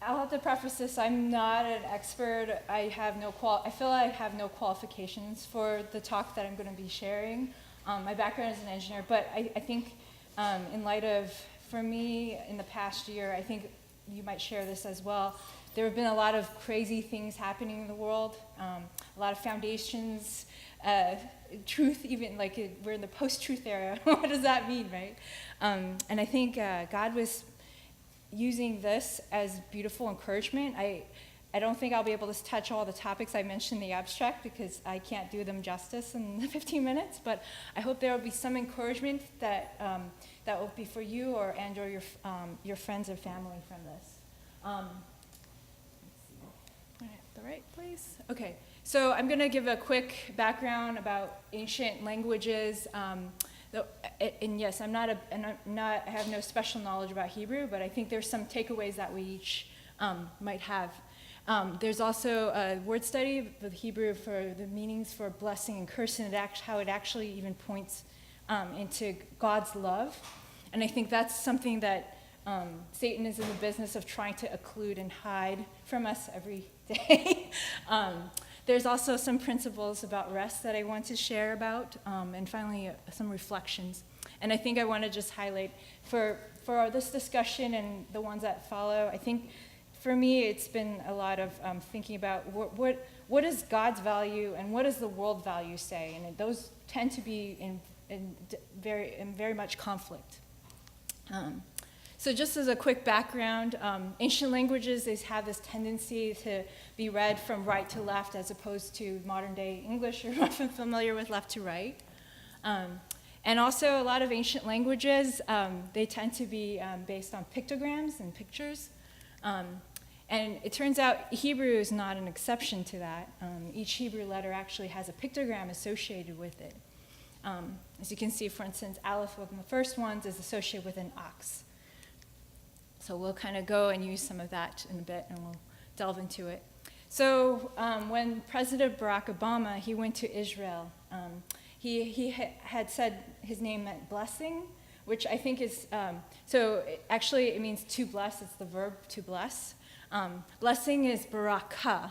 I'll have to preface this. I'm not an expert. I feel I have no qualifications for the talk that I'm going to be sharing. My background is an engineer, but I think in light of, for me, in the past year, I think you might share this as well. There have been a lot of crazy things happening in the world, a lot of foundations, truth, even we're in the post-truth era. What does that mean, right? And I think God was using this as beautiful encouragement. I don't think I'll be able to touch all the topics I mentioned in the abstract because I can't do them justice in 15 minutes, but I hope there will be some encouragement that that will be for you or your friends or family from this. Let's see. Am I at the right place? Okay, so I'm going to give a quick background about ancient languages. And yes, I have no special knowledge about Hebrew, but I think there's some takeaways that we each might have. There's also a word study of Hebrew for the meanings for blessing and curse, and how it actually even points into God's love. And I think that's something that Satan is in the business of trying to occlude and hide from us every day. There's also some principles about rest that I want to share about, and finally some reflections. And I think I want to just highlight for this discussion and the ones that follow, I think for me it's been a lot of thinking about what is God's value and what does the world value say, and those tend to be in very much conflict. So just as a quick background, ancient languages, they have this tendency to be read from right to left as opposed to modern day English. You're often familiar with left to right. And also a lot of ancient languages, they tend to be based on pictograms and pictures. And it turns out Hebrew is not an exception to that. Each Hebrew letter actually has a pictogram associated with it. As you can see, for instance, Aleph, one of the first ones, is associated with an ox. So we'll kind of go and use some of that in a bit, and we'll delve into it. So when President Barack Obama, he went to Israel, he had said his name meant blessing, which I think is, actually it means to bless. It's the verb to bless. Blessing is barakah.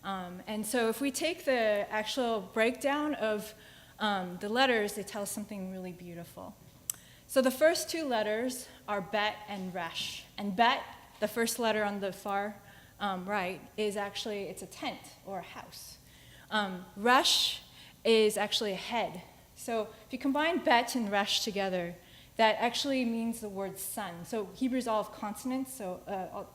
And so if we take the actual breakdown of the letters, they tell us something really beautiful. So the first two letters are bet and resh. And bet, the first letter on the far right, is actually, it's a tent or a house. Resh is actually a head. So if you combine bet and resh together, that actually means the word sun. So Hebrew's all of consonants, so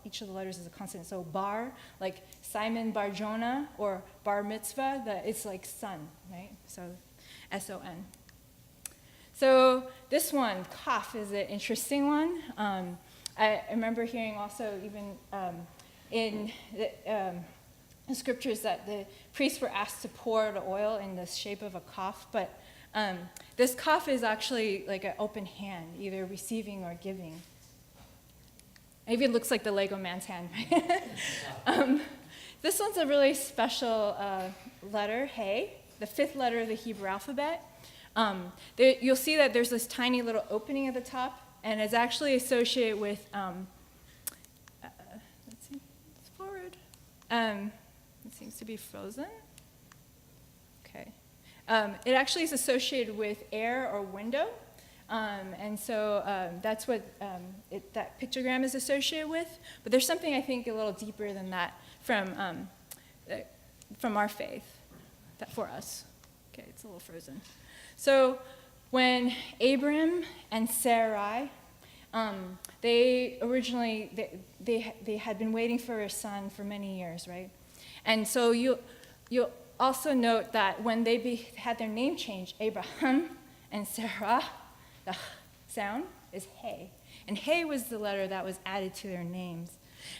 each of the letters is a consonant. So bar, like Simon Bar Jonah, or bar mitzvah, it's like sun, right? So S-O-N. So this one, kaf, is an interesting one. I remember hearing also even in the scriptures that the priests were asked to pour the oil in the shape of a kaf, but this kaf is actually like an open hand, either receiving or giving. It even looks like the Lego man's hand, right? This one's a really special letter, hey, the fifth letter of the Hebrew alphabet. You'll see that there's this tiny little opening at the top, and it's actually associated with, let's see, it's forward. It seems to be frozen. Okay. It actually is associated with air or window, and so that's what that pictogram is associated with. But there's something I think a little deeper than that from our faith, that for us. Okay, it's a little frozen. So when Abram and Sarai, they originally, they had been waiting for a son for many years, right? And so you'll also note that when they had their name changed, Abraham and Sarah, the sound is hey. And hey was the letter that was added to their names.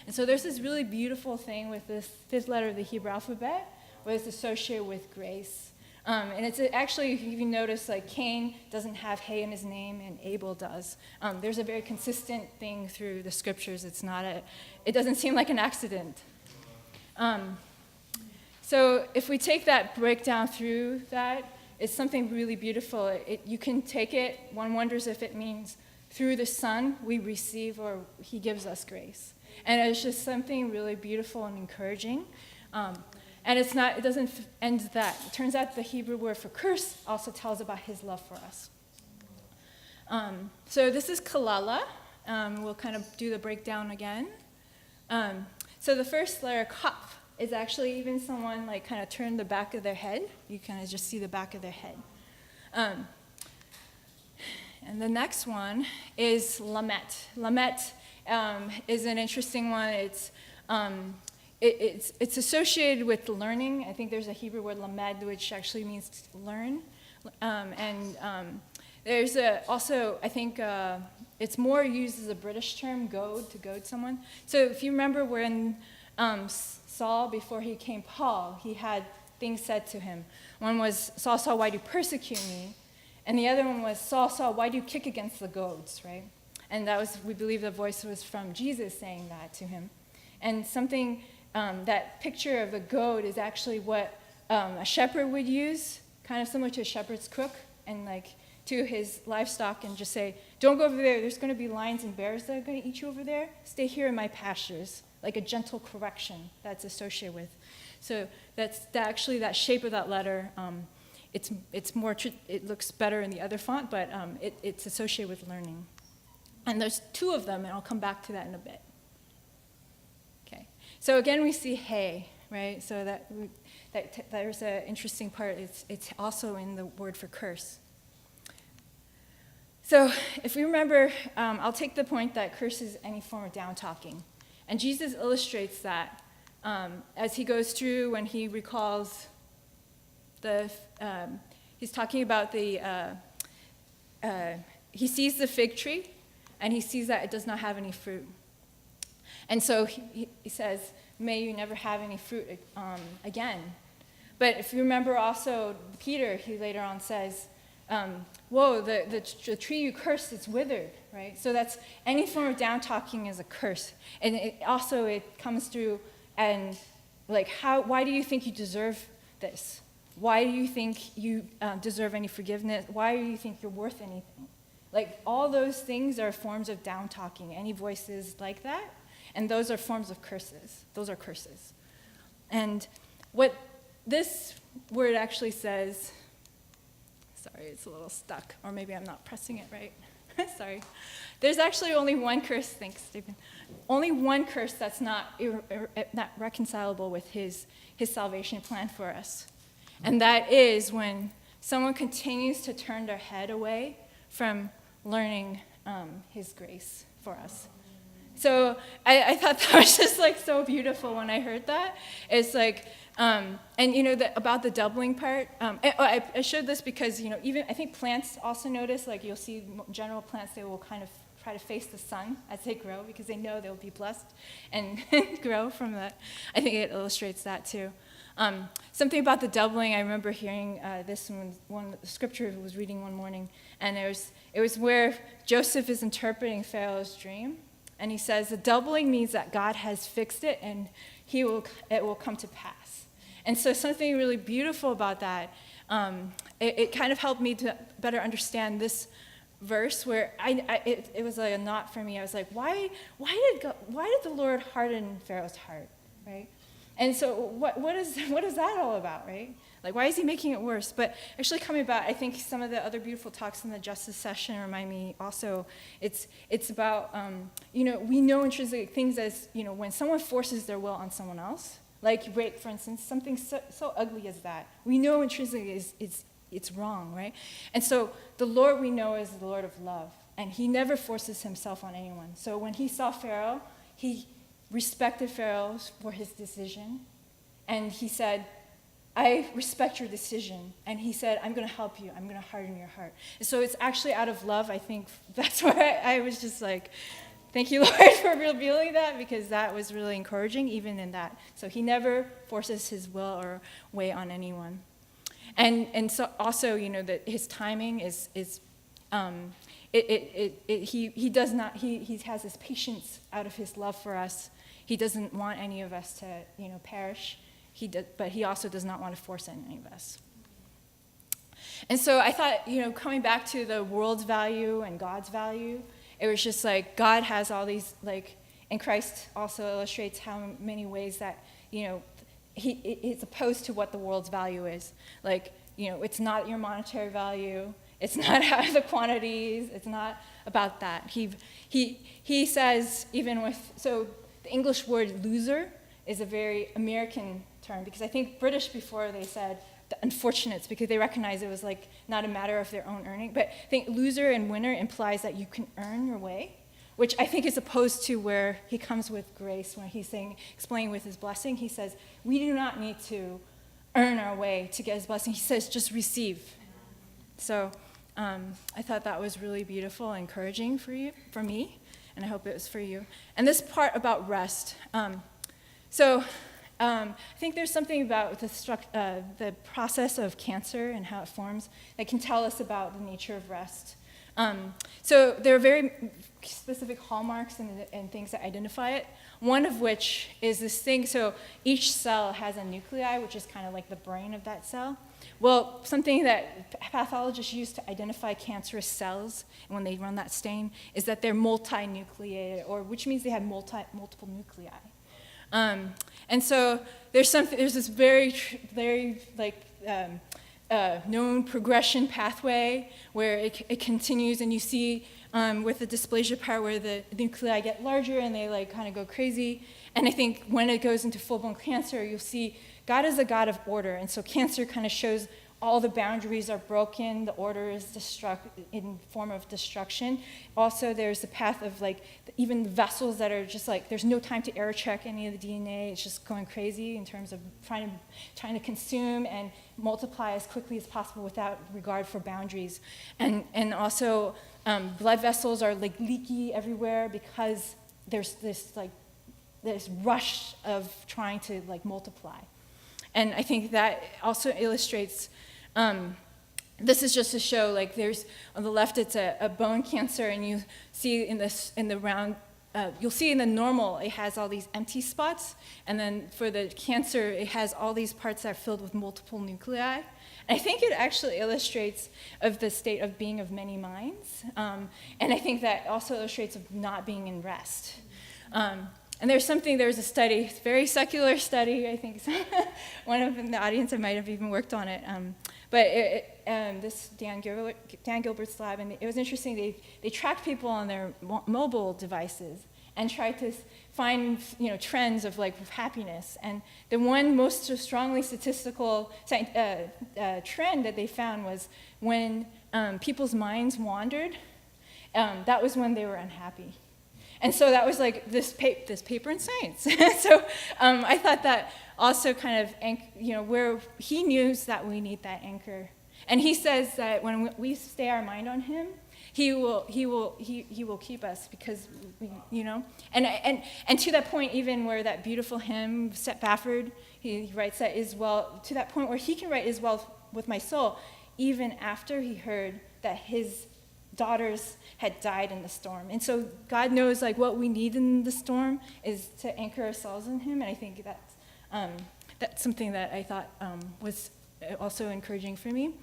And so there's this really beautiful thing with this fifth letter of the Hebrew alphabet, where it's associated with grace. And it's actually, if you notice, like Cain doesn't have hey in his name, and Abel does. There's a very consistent thing through the scriptures. It doesn't seem like an accident. So if we take that breakdown through that, it's something really beautiful. You can take it, one wonders if it means through the Son we receive or he gives us grace. And it's just something really beautiful and encouraging. And it doesn't end that. It turns out the Hebrew word for curse also tells about his love for us. So this is kalala. We'll kind of do the breakdown again. So the first letter, kaf, is actually even someone like kind of turn the back of their head. You kind of just see the back of their head. And the next one is lamet. Lamet is an interesting one. It's associated with learning. I think there's a Hebrew word lamed, which actually means to learn. There's also, I think, it's more used as a British term, goad, to goad someone. So if you remember when Saul, before he became Paul, he had things said to him. One was, Saul, Saul, why do you persecute me? And the other one was, Saul, Saul, why do you kick against the goads, right? And that was, we believe the voice was from Jesus saying that to him. And something, that picture of a goad is actually what a shepherd would use, kind of similar to a shepherd's crook, and like to his livestock and just say, don't go over there, there's going to be lions and bears that are going to eat you over there. Stay here in my pastures, like a gentle correction that's associated with. So actually that shape of that letter, it's more, it looks better in the other font, but it's associated with learning. And there's two of them, and I'll come back to that in a bit. Okay, so again we see hey, right? So that there's an interesting part. It's also in the word for curse. So if we remember, I'll take the point that curse is any form of down-talking. And Jesus illustrates that as he goes through when he recalls he's talking about he sees the fig tree, and he sees that it does not have any fruit. And so he says, may you never have any fruit again. But if you remember also Peter, he later on says, whoa, the tree you cursed, it's withered, right? So that's any form of down-talking is a curse. And it comes through and like, why do you think you deserve this? Why do you think you deserve any forgiveness? Why do you think you're worth anything? Like, all those things are forms of down-talking, any voices like that, and those are forms of curses. Those are curses. And what this word actually says, sorry, it's a little stuck, or maybe I'm not pressing it right. Sorry. There's actually only one curse, thanks, Stephen. Only one curse that's not reconcilable with his salvation plan for us. And that is when someone continues to turn their head away from learning his grace for us. So I thought that was just like so beautiful when I heard that. It's like, and you know, about the doubling part, I showed this because, you know, even I think plants also notice, like you'll see general plants, they will kind of try to face the sun as they grow because they know they'll be blessed and grow from that. I think it illustrates that too. Something about the doubling, I remember hearing this one scripture I was reading one morning, and it was where Joseph is interpreting Pharaoh's dream, and he says the doubling means that God has fixed it and it will come to pass. And so something really beautiful about that, it kind of helped me to better understand this verse where it was like a knot for me. I was like, why did the Lord harden Pharaoh's heart, right? And so what is that all about, right? Like, why is he making it worse? But actually coming back, I think some of the other beautiful talks in the justice session remind me also, it's about, you know, we know intrinsic things as, you know, when someone forces their will on someone else, like rape, for instance, something so ugly as that, we know intrinsically it's wrong, right? And so the Lord we know is the Lord of love, and he never forces himself on anyone. So when he saw Pharaoh, he respected Pharaoh for his decision, and he said, I respect your decision. And he said, I'm going to help you. I'm going to harden your heart. And so it's actually out of love. I think that's why I was just like, thank you, Lord, for revealing that, because that was really encouraging, even in that. So he never forces his will or way on anyone. And so also, you know, that his timing is he does not, he has his patience out of his love for us. He doesn't want any of us to, you know, perish. But he also does not want to force any of us. And so I thought, you know, coming back to the world's value and God's value, it was just like God has all these, like, And Christ also illustrates how many ways that, it's opposed to what the world's value is. Like, it's not your monetary value. It's not how the quantities. It's not about that. He says, so the English word loser is a very American term, because I think British before they said the unfortunates, because they recognized it was like not a matter of their own earning. But I think loser and winner implies that you can earn your way, which I think is opposed to where he comes with grace, when he's explaining with his blessing. He says, we do not need to earn our way to get his blessing. He says, just receive. So I thought that was really beautiful and encouraging for me, and I hope it was for you. And this part about rest. I think there's something about the process of cancer and how it forms that can tell us about the nature of rest. So there are very specific hallmarks and things that identify it, one of which is this thing. So each cell has a nuclei, which is kind of like the brain of that cell. Well, something that pathologists use to identify cancerous cells when they run that stain is that they're multinucleated, which means they have multiple nuclei. And so there's this very known progression pathway where it continues, and you see with the dysplasia part where the nuclei get larger and they kind of go crazy. And I think when it goes into full-blown cancer, you'll see God is a God of order, and so cancer kind of shows all the boundaries are broken, the order is in form of destruction. Also, there's the path of even the vessels that are just there's no time to error check any of the DNA. It's just going crazy in terms of trying to consume and multiply as quickly as possible without regard for boundaries. And also, blood vessels are leaky everywhere because there's this rush of trying to multiply. And I think that also illustrates, this is just to show, there's, on the left it's a bone cancer, and you see in the round, you'll see in the normal, it has all these empty spots, and then for the cancer, it has all these parts that are filled with multiple nuclei. And I think it actually illustrates of the state of being of many minds, and I think that also illustrates of not being in rest. And there's a study, very secular study, I think one of in the audience I might have even worked on it, but this Dan Gilbert's lab, and it was interesting, they tracked people on their mobile devices and tried to find trends of happiness. And the one most strongly statistical trend that they found was when people's minds wandered, that was when they were unhappy. And so that was this paper in Science. So I thought that also kind of, where he knows that we need that anchor. And he says that when we stay our mind on him, he will keep us, because and to that point, even where that beautiful hymn, Set Bafford, he writes that is well, to that point where he can write is well with my soul, even after he heard that his daughters had died in the storm. And so God knows what we need in the storm is to anchor ourselves in him, and I think that's something that I thought was also encouraging for me.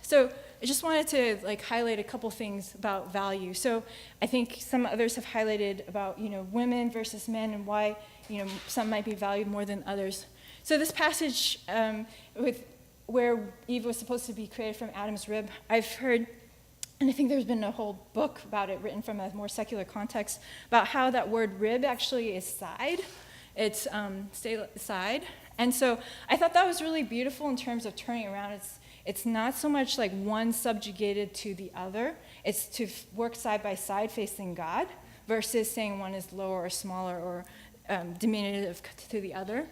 So I just wanted to highlight a couple things about value. So I think some others have highlighted about women versus men and why some might be valued more than others. So this passage where Eve was supposed to be created from Adam's rib, I've heard, and I think there's been a whole book about it written from a more secular context, about how that word rib actually is side. It's side. And so I thought that was really beautiful in terms of turning around. It's not so much one subjugated to the other. It's to work side by side facing God versus saying one is lower or smaller or diminutive to the other.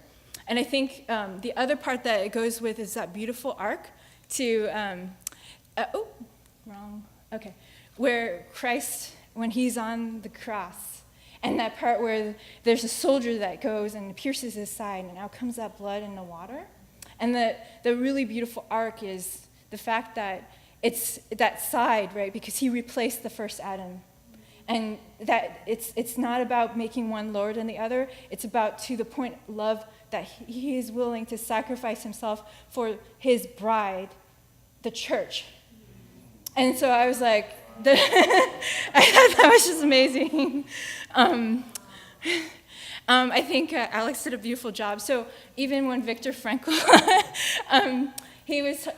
And I think the other part that it goes with is that beautiful arc to, where Christ, when he's on the cross, and that part where there's a soldier that goes and pierces his side, and out comes that blood in the water. And the really beautiful arc is the fact that it's that side, right, because he replaced the first Adam. And that it's not about making one lower than the other. It's about, to the point of love, that he is willing to sacrifice himself for his bride, the church. And so I was I thought that was just amazing. I think Alex did a beautiful job. So even when Viktor Frankl, he was,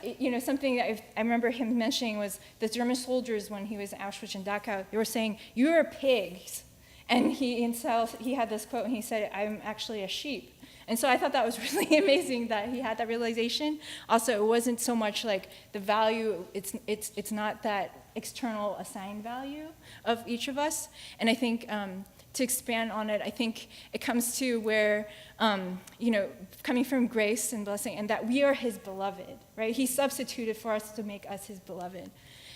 something that I remember him mentioning was the German soldiers when he was in Auschwitz and Dachau, they were saying, "You are pigs." And he himself, he had this quote, and he said, "I'm actually a sheep." And so I thought that was really amazing that he had that realization. Also, it wasn't so much like the value, it's not that external assigned value of each of us. And I think to expand on it, I think it comes to where, coming from grace and blessing, and that we are his beloved, right? He substituted for us to make us his beloved.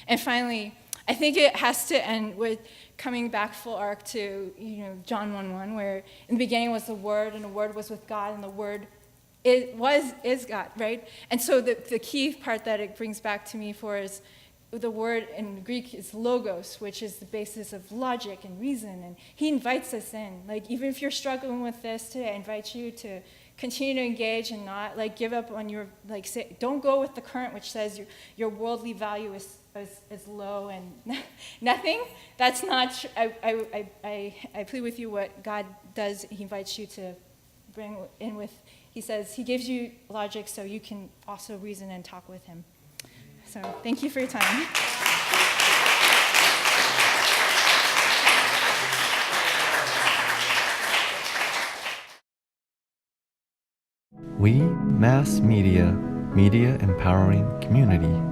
And finally, I think it has to end with coming back full arc to, John 1:1, where in the beginning was the Word, and the Word was with God, and the Word is God, right? And so the key part that it brings back to me for is the word in Greek is logos, which is the basis of logic and reason, and he invites us in. Like, even if you're struggling with this today, I invite you to continue to engage and not give up on your, don't go with the current which says your worldly value is low and nothing. That's not, I plead with you what God does. He invites you to bring in with, he says, he gives you logic so you can also reason and talk with him. So thank you for your time. We Mass Media, media empowering community.